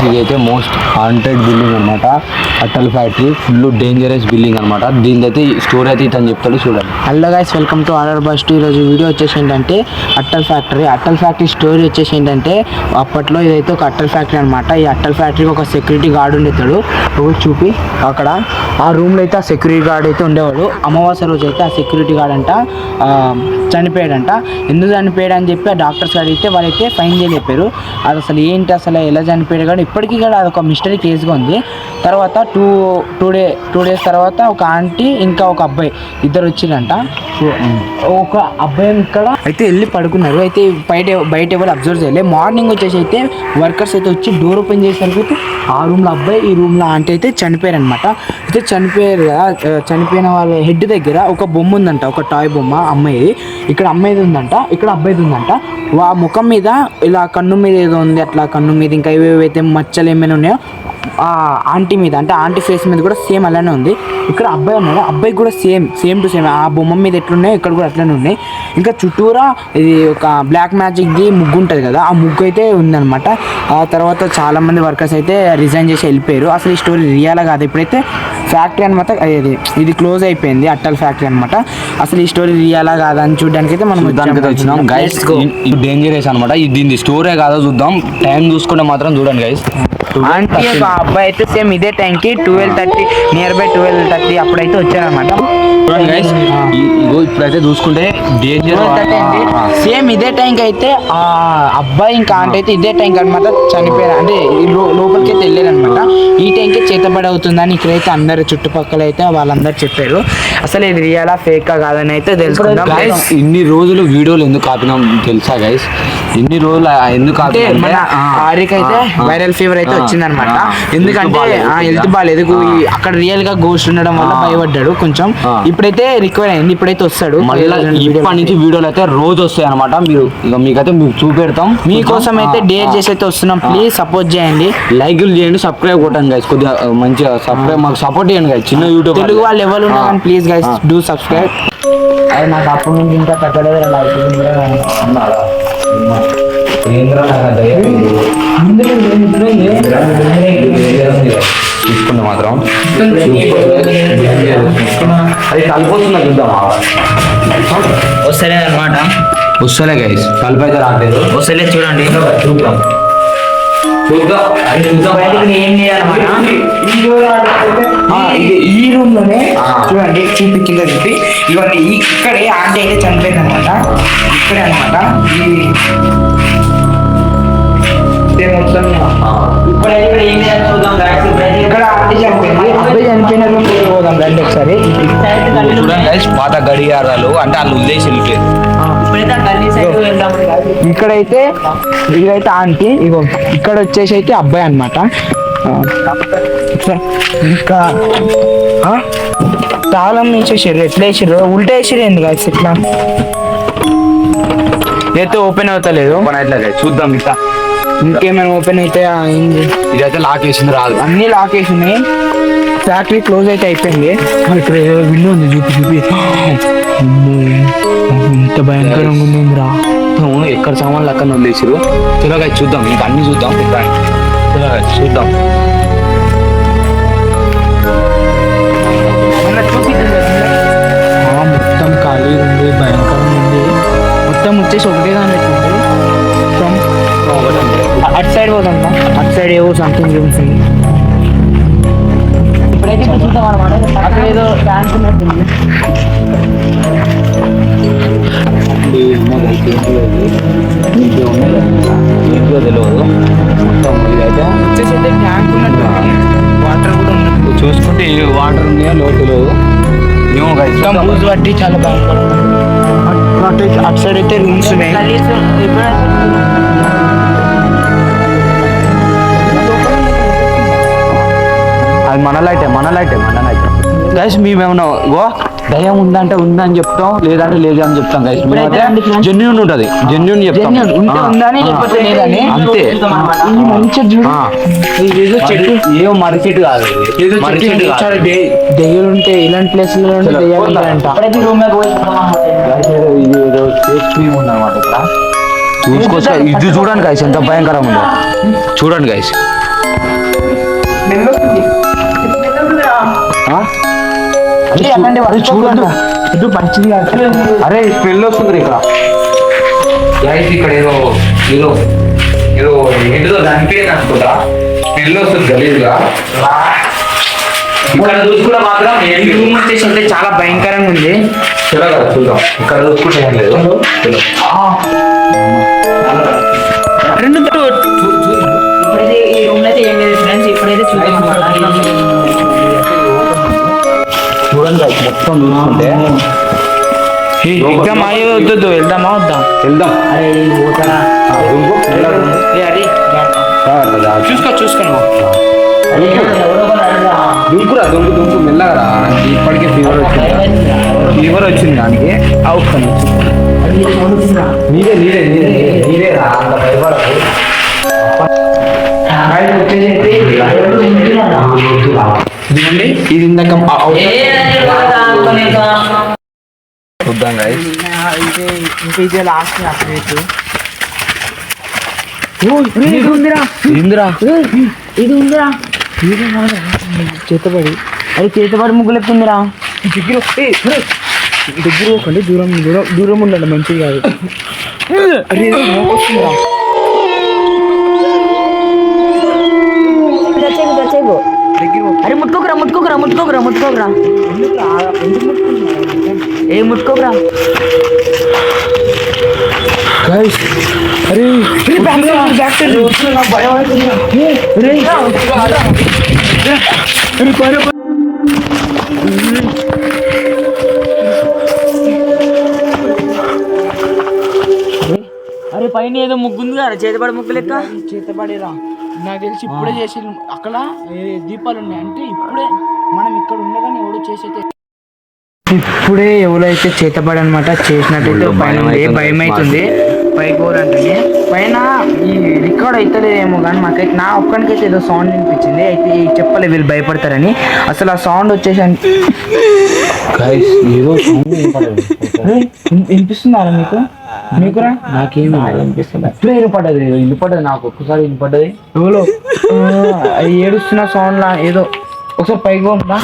ఇదైతే most haunted building అనమాట. అట్టల్ ఫ్యాక్టరీ ఫుల్ డేంజరస్ బిల్డింగ్ అనమాట. దీని అయితే స్టోరీ అయితే ఇతను చెప్తాడు చూడండి. Hello guys, welcome to RR bus. ఈరోజు వీడియో వచ్చేసి ఏంటంటే అట్టల్ ఫ్యాక్టరీ స్టోరీ వచ్చేసి ఏంటంటే అప్పట్లో ఇదైతే ఒక అట్టల్ ఫ్యాక్టరీ అనమాట. ఈ అట్టల్ ఫ్యాక్టరీకి ఒక సెక్యూరిటీ గార్డ్ ఉండేవాడు. చూపి అక్కడ ఆ రూమ్లో అయితే ఆ సెక్యూరిటీ గార్డ్ అయితే ఉండేవాడు. అమావాస్య రోజు అయితే ఆ సెక్యూరిటీ గార్డ్ అంట చనిపోయాడంట. ఎందుకు చనిపోయాడు అని చెప్పి ఆ డాక్టర్స్ అడిగితే వాళ్ళైతే ఫైన్ చేయని చెప్పారు. అది అసలు ఏంటి, అసలు ఎలా చనిపోయాడు కూడా ఇప్పటికీ కూడా అదొక మిస్టరీ కేసుగా ఉంది. తర్వాత టూ డేస్ తర్వాత ఒక ఆంటీ ఇంకా ఒక అబ్బాయి ఇద్దరు వచ్చిరంట. ఒక అబ్బాయి ఇక్కడ అయితే వెళ్ళి పడుకున్నారు. అయితే బయట ఎవరు అబ్జర్వ్ చేయలేదు. మార్నింగ్ వచ్చేసి అయితే వర్కర్స్ అయితే వచ్చి డోర్ ఓపెన్ చేసేసరికి ఆ రూమ్లో అబ్బాయి, ఈ రూమ్లో ఆంటీ అయితే చనిపోయారు అనమాట. అయితే చనిపోయారు కదా, చనిపోయిన వాళ్ళ హెడ్ దగ్గర ఒక బొమ్మ ఉందంట, ఒక టాయ్ బొమ్మ అమ్మాయిది. ఇక్కడ అమ్మాయిది ఉందంట, ఇక్కడ అబ్బాయిది ఉందంట. ఆ ముఖం మీద ఇలా కన్ను మీద ఏదో ఉంది, అట్లా కన్ను మీద ఇంకా ఏవేవైతే మచ్చలు ఏమైనా ఉన్నాయో ఆ ఆంటీ మీద, అంటే ఆంటీ ఫేస్ మీద కూడా సేమ్ అలానే ఉంది. ఇక్కడ అబ్బాయి ఉన్నాడు, అబ్బాయి కూడా సేమ్ టు సేమ్ ఆ బొమ్మ మీద ఎట్లున్నాయో ఇక్కడ కూడా అట్లనే ఉన్నాయి. ఇంకా చుట్టూరా ఇది ఒక బ్లాక్ మ్యాజిక్ది ముగ్గు ఉంటుంది కదా, ఆ ముగ్గు అయితే ఉందన్నమాట. ఆ తర్వాత చాలామంది వర్కర్స్ అయితే రిజైన్ చేసి వెళ్ళిపోయారు. అసలు ఈ స్టోరీ రియల్ కాదు. ఇప్పుడైతే ఫ్యాక్టరీ అనమాట, ఇది క్లోజ్ అయిపోయింది, అట్టల్ ఫ్యాక్టరీ అనమాట. అసలు ఈ స్టోరీ రియలా కాదా అని చూడడానికి అయితే మనం వచ్చినాం గైస్. డేంజరస్ అనమాట. దీని స్టోరీ కాదో చూద్దాం. టైం చూసుకుంటే మాత్రం చూడండి గైస్. ఆంటీ ఒక అబ్బాయి అయితే సేమ్ ఇదే టైంకి 12:30 నియర్ బై 12:30 అప్పుడైతే వచ్చారనమాట. ఇప్పుడైతే చూసుకుంటే సేమ్ ఇదే టైంకి అయితే ఆ అబ్బాయి ఇంకా ఆంటీ అయితే ఇదే టైంకి అనమాట చనిపోయారు. అంటే లోపలికి అయితే వెళ్ళారు అనమాట. ఈ టైంకి చేతబడి అవుతుందని ఇక్కడైతే అందరు చుట్టుపక్కల అయితే వాళ్ళందరూ చెప్పారు. అసలు ఇది రియలా ఫేకా కాదని అయితే తెలుసుకుందాం. ఇన్ని రోజులు వీడియోలు ఎందుకు ఆపినాం తెలుసా గైస్? ఇన్ని రోజులు ఎందుకు ఆరికైతే వైరల్ ఫీవర్ అయితే వచ్చిందనమాట. ఎందుకంటే హెల్త్ బాగాలేదు, అక్కడ రియల్ గా గోస్ట్ ఉండడం వల్ల భయపడ్డాడు కొంచెం. ఇప్పుడైతే రికవర్ అయింది, ఇప్పుడైతే వస్తాడు. ఇప్పటి నుంచి వీడియోలు అయితే రోజు వస్తాయి అనమాట. మీకైతే చూపెడతాం. మీకోసం అయితే డేర్ చేసి అయితే వస్తున్నాం. ప్లీజ్ సపోర్ట్ చేయండి, లైక్లు చేయండి, సబ్స్క్రైబ్ కొట్టండి గైస్. కొద్దిగా మంచిగా సబ్స్క్రైబ్ మాకు సపోర్ట్ చేయండి గైస్. చిన్న యూట్యూబ్ తెలుగు వాళ్ళు ఎవరు ఉన్నారు ప్లీజ్ గైస్ డూ సబ్స్క్రైబ్. అది నాకు అప్పటి నుంచి ఇంకా తగ్గలేదు. తీసుకుంటే మాత్రం అది కలిపోతున్నా చూద్దామా? వస్తలే అనమాట, వస్తలే గైస్. కలిపి అయితే రాలేదు, వస్తలే. చూడండి చూద్దాం. ఏం చేయాలన్నమాట, ఈ రూమ్ లోనే చూడండి, చూపి కింద చూపి ఇవన్నీ ఇక్కడే ఆంటీ అయితే చనిపోయింది అనమాట. ఇక్కడే అనమాట ఇక్కడ ఆంటీ చనిపోయింది, అబ్బాయి చనిపోయిన రూమ్ పోదాం రండి ఒకసారి. చూడండి గైస్, పాత గడియారాలు అంటే వాళ్ళు ఉద్దేశం వెళ్ళిపోయారు. ఇక్కడైతే ఇదైతే ఆంటీ, ఇగో ఇక్కడ వచ్చేసి అయితే అబ్బాయి అనమాట. ఇంకా తాళం వేసేసారు, ఎట్లా వేసారు, ఉల్టా వేసారు ఏంది గాయస్ ఇట్లా. ఇదైతే ఓపెన్ అవుతలేదు, చూద్దాం. ఇంకా ఇంకేమైనా ఓపెన్ అయితే అయింది. ఇదైతే లాక్ వేసింది రాదు, అన్ని లాక్ వేసినాయి. ఫ్యాక్టరీ క్లోజ్ అయితే అయిపోయింది. ఇక్కడ విండో ఉంది, చూపి ఇంత భయంకరంగా ఉంది రా. ఎక్కడ సామాన్లు అక్కడ వదిలేసారు. త్వరగా చూద్దాం, ఇంకా అన్ని చూద్దాం. చూద్దాం. మొత్తం ఖాళీ ఉంది, భయంకరంగా ఉంది. మొత్తం వచ్చేసి ఒకటే దాని పెట్టుకుంది. అటు సైడ్ పోదాం, అటు సైడ్ ఏవో సంథింగ్ రూమ్స్ ఉంది. ఇప్పుడైతే చూద్దాం అనమాట. అక్కడ ఏదో డాన్స్ ఉన్నట్టుంది. తెలియదు మొత్తం. ఇదైతే వచ్చేసి అయితే ట్యాంక్ ఉన్నట్టు, వాటర్ కూడా ఉన్నట్టు. చూసుకుంటే వాటర్ ఉన్నాయో లో తెలియదు. బూజు పట్టి చాలా భయంకరంగా. అటు సైడ్ అయితే రూమ్స్ ఉన్నాయి. అది మన లైటే గైస్. మేమేమన్నా దయ్యం ఉందంటే ఉందని చెప్తాం, లేదంటే లేదు అని చెప్తాం గైస్. జెన్యున్ ఉంటది, జెన్యున్ చెప్తాం. ఉంటే ఉందని లేకపోతే లేదని అంతే. ఈ మంచిగా చూడు. ఇదేదో చెట్టు, ఏమో మర్రి చెట్టు కాదు, మర్రి చెట్టు కాదు. దెయ్యాలు ఉంటే ఇలాంటి ప్లేస్లలో దెయ్యాలు ఉంటాయంట. ఇది ఏదో ఫేస్ క్రీమ్ ఉందన్నమాట ఇక్కడ. చూసుకోవచ్చు. ఇది చూడండి గైస్ ఎంత భయంకరంగా ఉందో. చూడండి గైస్. చూడండి. అరే స్మెల్ వస్తుంది ఇక్కడ గైస్. ఇక్కడ ఏదో ఏదో ఏదో ఏంటిదో దానికి అనుకుంటా స్మెల్ వస్తుంది గలీజ్గా. ఇక్కడ చూసుకుంటే మాత్రం రూమ్ వచ్చేసి అంటే చాలా భయంకరంగా ఉంది. చూడాలి చూద్దాం. ఇక్కడ చూసుకుంటే ఏం లేదు. ఇప్పుడైతే ఈ రూమ్ అయితే ఏం లేదు ఫ్రెండ్స్. ఇప్పుడైతే చూద్దాం చూడండి మొత్తం చూసుకుంటే ఎగ్జామ్ అయ్యే వద్దు. వెళ్దామా వద్దాం? వెళ్దాం. అరే పోతారా? చూసుకో దుంకురా దుంకు మెల్లగరా. ఇప్పటికే ఫీవర్ వచ్చింది దానికి. నీదే రా అంత భయపడదు. ఇది ఇందాక చూద్దాం గైస్. ఇదే లాస్ట్ అప్డేట్. ఇది ఉందిరా చేతబడి. అది చేతబడి ముగ్గులు ఎక్కుందిరా. దగ్గర ఒకటి దూరం దూరం దూరం ఉండాలి, మంచిది కాదు. అరే వస్తుందిరా. అరే ముట్టుకోకరా. ఏ ముట్టుకోకరా. గైస్ అరే అరే పైన ఏదో ముగ్గుంది కదా, చేతబడి ముగ్గు లెక్క. చేతబడిరా నాకు తెలిసి ఇప్పుడే చేసి అక్కడ దీపాలు ఉన్నాయి అంటే ఇప్పుడే మనం ఇక్కడ ఉండగానే ఎవడో చేసేది. ఇప్పుడే ఎవరైతే చేతబడి అనమాట చేసినట్టయితే పైన భయం అవుతుంది. పైకి పోరంటే పైన ఈ రికార్డ్ అవుతలేదేమో కానీ మాకైతే నా ఒక్కడికైతే ఏదో సౌండ్ వినిపించింది. అయితే చెప్పలే వీళ్ళు భయపడతారని. అసలు ఆ సౌండ్ వచ్చేసి వినిపిస్తున్నారా మీకురా? నాకేమి వినిపిస్తుంది. ఇప్పుడే వినపడ్డది నాకు. ఒక్కసారి వినపడ్డది. ఎవరో ఏడుస్తున్న సౌండ్ లా ఏదో. ఒకసారి పైకి పోదా.